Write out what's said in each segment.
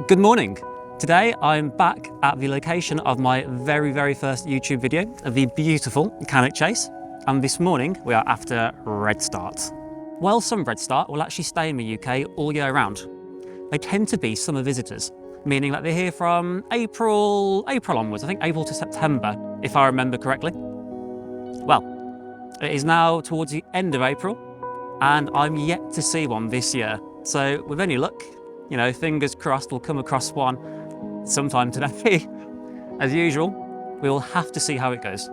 Good morning. Today I'm back at the location of my very first YouTube video of the beautiful Cannock Chase, and this morning we are after Redstart. While some Redstart will actually stay in the UK all year round, they tend to be summer visitors, meaning that they're here from April onwards, I think April to September, if I remember correctly. Well, it is now towards the end of April, and I'm yet to see one this year. So with any luck, you know, fingers crossed we'll come across one sometime today. As usual, we will have to see how it goes.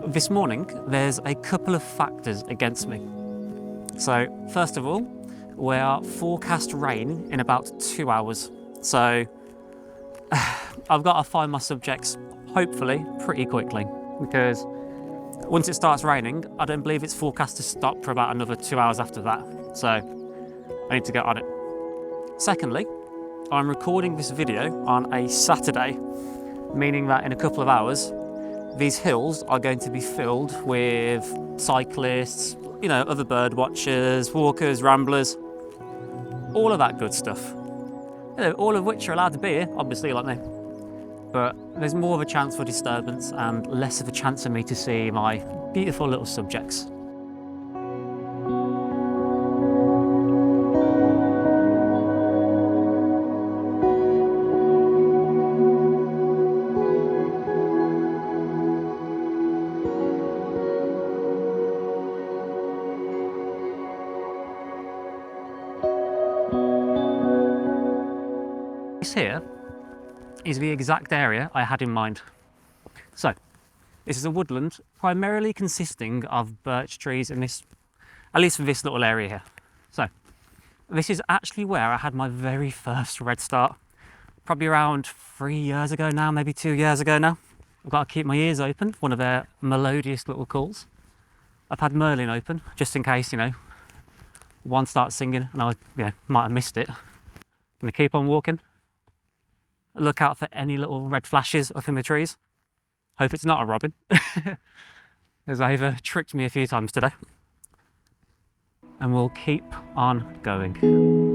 This morning, there's a couple of factors against me. So, first of all, we are forecast rain in about 2 hours. So, I've got to find my subjects, hopefully, pretty quickly, because once it starts raining, I don't believe it's forecast to stop for about another 2 hours after that. So, I need to get on it. Secondly, I'm recording this video on a Saturday, meaning that in a couple of hours, these hills are going to be filled with cyclists, you know, other bird watchers, walkers, ramblers, all of that good stuff. You know, all of which are allowed to be here, obviously, like me. But there's more of a chance for disturbance and less of a chance for me to see my beautiful little subjects. This here is the exact area I had in mind. So, this is a woodland primarily consisting of birch trees in this, at least for this little area here. So, this is actually where I had my very first Redstart, probably around 3 years ago now, maybe 2 years ago now. I've got to keep my ears open for one of their melodious little calls. I've had Merlin open, just in case, you know, one starts singing and I might have missed it. I'm going to keep on walking. Look out for any little red flashes up in the trees. Hope it's not a robin, as they've tricked me a few times today. And we'll keep on going.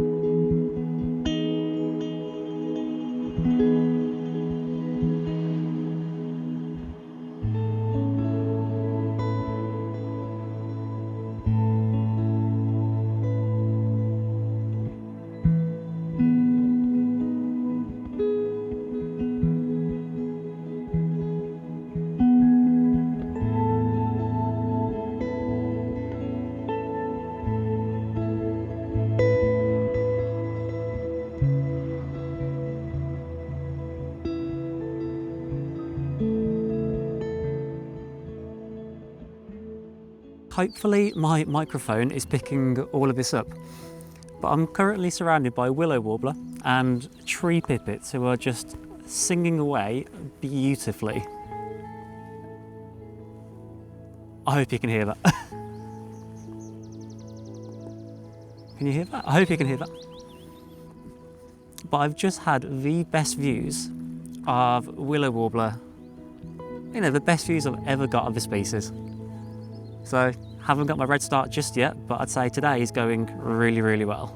Hopefully my microphone is picking all of this up, but I'm currently surrounded by willow warbler and tree pipits who are just singing away beautifully. I hope you can hear that. Can you hear that? I hope you can hear that. But I've just had the best views of willow warbler, you know, the best views I've ever got of the species. So, haven't got my Redstart just yet, but I'd say today is going really well.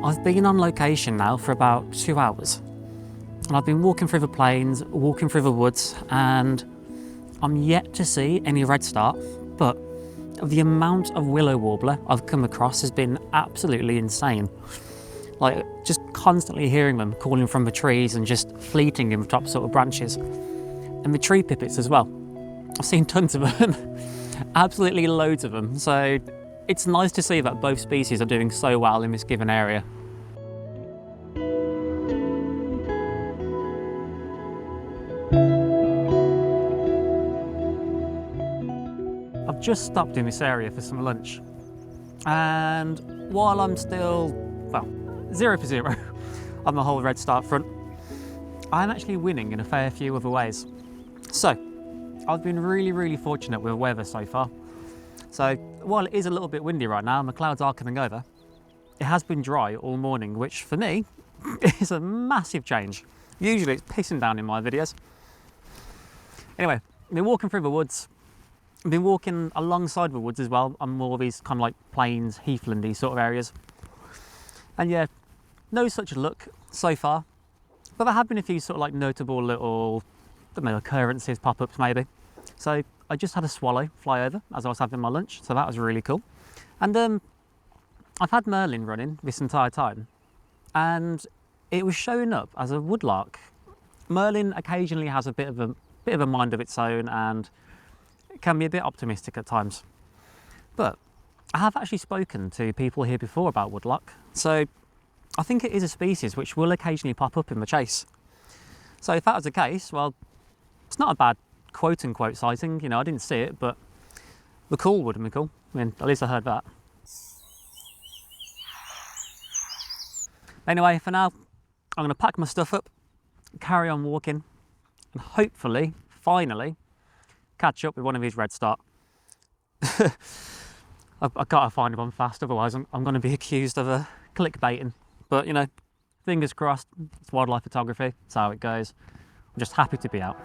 I've been on location now for about 2 hours, And I've been walking through the plains, walking through the woods, and I'm yet to see any redstart, but the amount of willow warbler I've come across has been absolutely insane. Like, just constantly hearing them calling from the trees and just fleeting in the top sort of branches. And the tree pipits as well. I've seen tons of them, absolutely loads of them. So it's nice to see that both species are doing so well in this given area. I've just stopped in this area for some lunch, and while I'm still, well, 0 for 0 on the whole redstart front, I'm actually winning in a fair few other ways. So I've been really fortunate with the weather so far. So while it is a little bit windy right now and the clouds are coming over, it has been dry all morning, which for me is a massive change. Usually it's pissing down in my videos. Anyway, I've been walking through the woods. I've been walking alongside the woods as well, on more of these kind of like plains, heathlandy sort of areas. And yeah, no such luck so far, but there have been a few sort of like notable little, I don't know, occurrences, pop-ups maybe. So I just had a swallow fly over as I was having my lunch, so that was really cool. And I've had Merlin running this entire time, and it was showing up as a woodlark. Merlin occasionally has a bit of a mind of its own, and it can be a bit optimistic at times. But I have actually spoken to people here before about woodlark, so I think it is a species which will occasionally pop up in the chase. So if that was the case, well, it's not a bad quote-unquote sighting. You know, I didn't see it, but the call would have been cool. I mean, at least I heard that. Anyway, for now, I'm going to pack my stuff up, carry on walking, and hopefully, finally, catch up with one of these redstart. I've got to find one fast, otherwise I'm going to be accused of clickbaiting. But, you know, fingers crossed, it's wildlife photography, that's how it goes. I'm just happy to be out.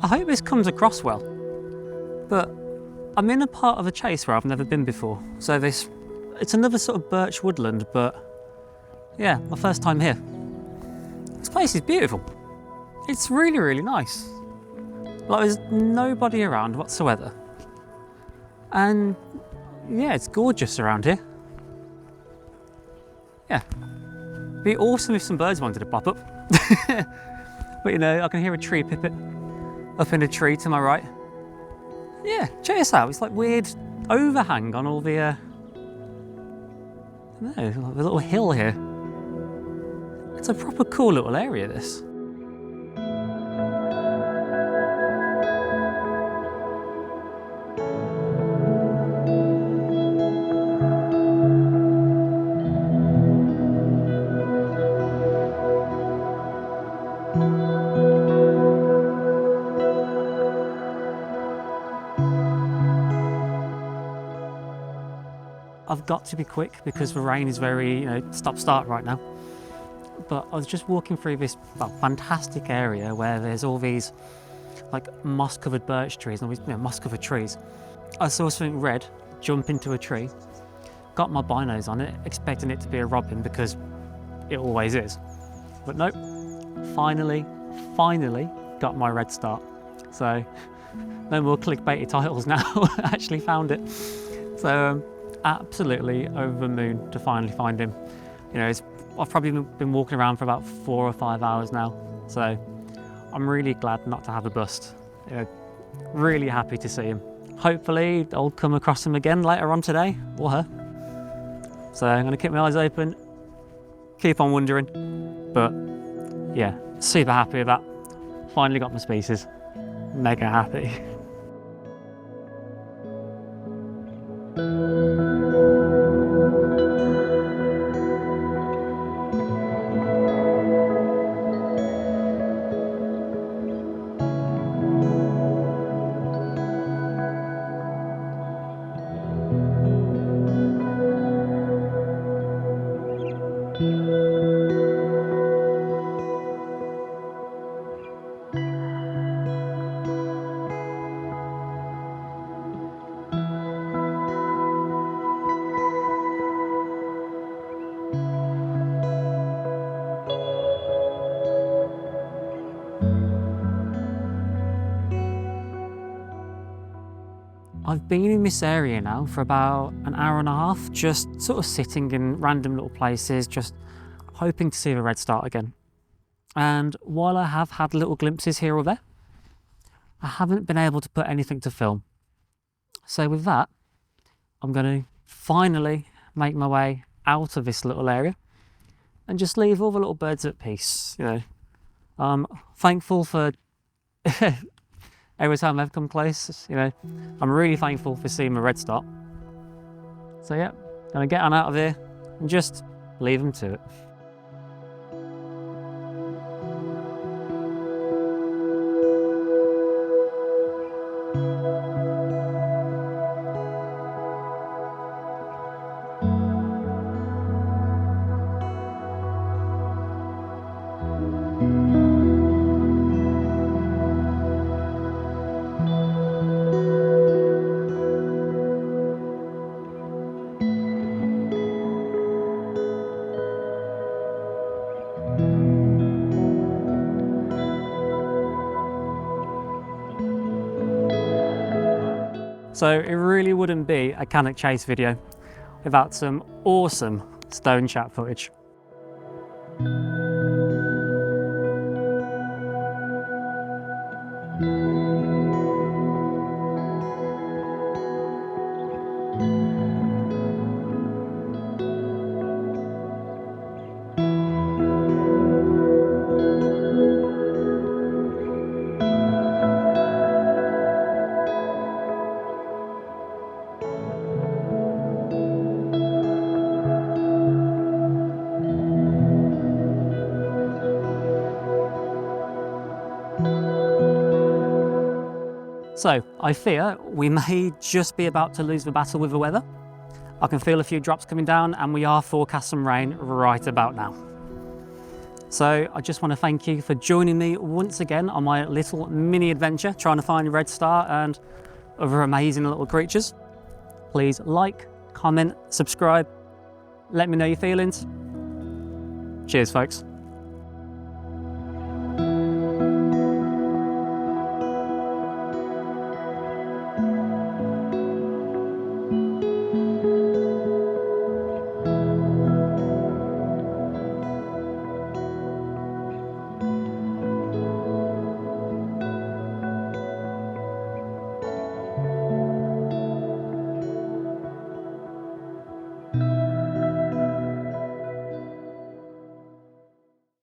I hope this comes across well, but I'm in a part of a chase where I've never been before. So it's another sort of birch woodland, but yeah, my first time here. This place is beautiful. It's really nice. Like, there's nobody around whatsoever. And yeah, it's gorgeous around here. Yeah, be awesome if some birds wanted to pop up. But you know, I can hear a tree pipit up in a tree to my right. Yeah, check this out. It's like weird overhang on all the, I don't know, like the little hill here. It's a proper cool little area, this. I've got to be quick because the rain is very, you know, stop-start right now. But I was just walking through this fantastic area where there's all these like moss-covered birch trees and all these, you know, moss-covered trees. I saw something red jump into a tree, got my binos on it, expecting it to be a robin because it always is. But nope, finally got my redstart. So no more clickbaity titles now. I actually found it. So absolutely over the moon to finally find him. You know, I've probably been walking around for about 4 or 5 hours now, so I'm really glad not to have a bust. You know, really happy to see him. Hopefully I'll come across him again later on today, or her. So I'm going to keep my eyes open, keep on wondering, but yeah, super happy with that. Finally got my species, mega happy. I've been in this area now for about an hour and a half, just sort of sitting in random little places, just hoping to see the Redstart again. And while I have had little glimpses here or there, I haven't been able to put anything to film. So with that, I'm going to finally make my way out of this little area and just leave all the little birds at peace. You know, I'm thankful for every time they've come close. You know, I'm really thankful for seeing the Redstart. So yeah, gonna get on out of here and just leave them to it. So it really wouldn't be a Cannock Chase video without some awesome stone chat footage. So I fear we may just be about to lose the battle with the weather. I can feel a few drops coming down and we are forecast some rain right about now. So I just want to thank you for joining me once again on my little mini adventure trying to find Redstart and other amazing little creatures. Please like, comment, subscribe, let me know your feelings. Cheers folks.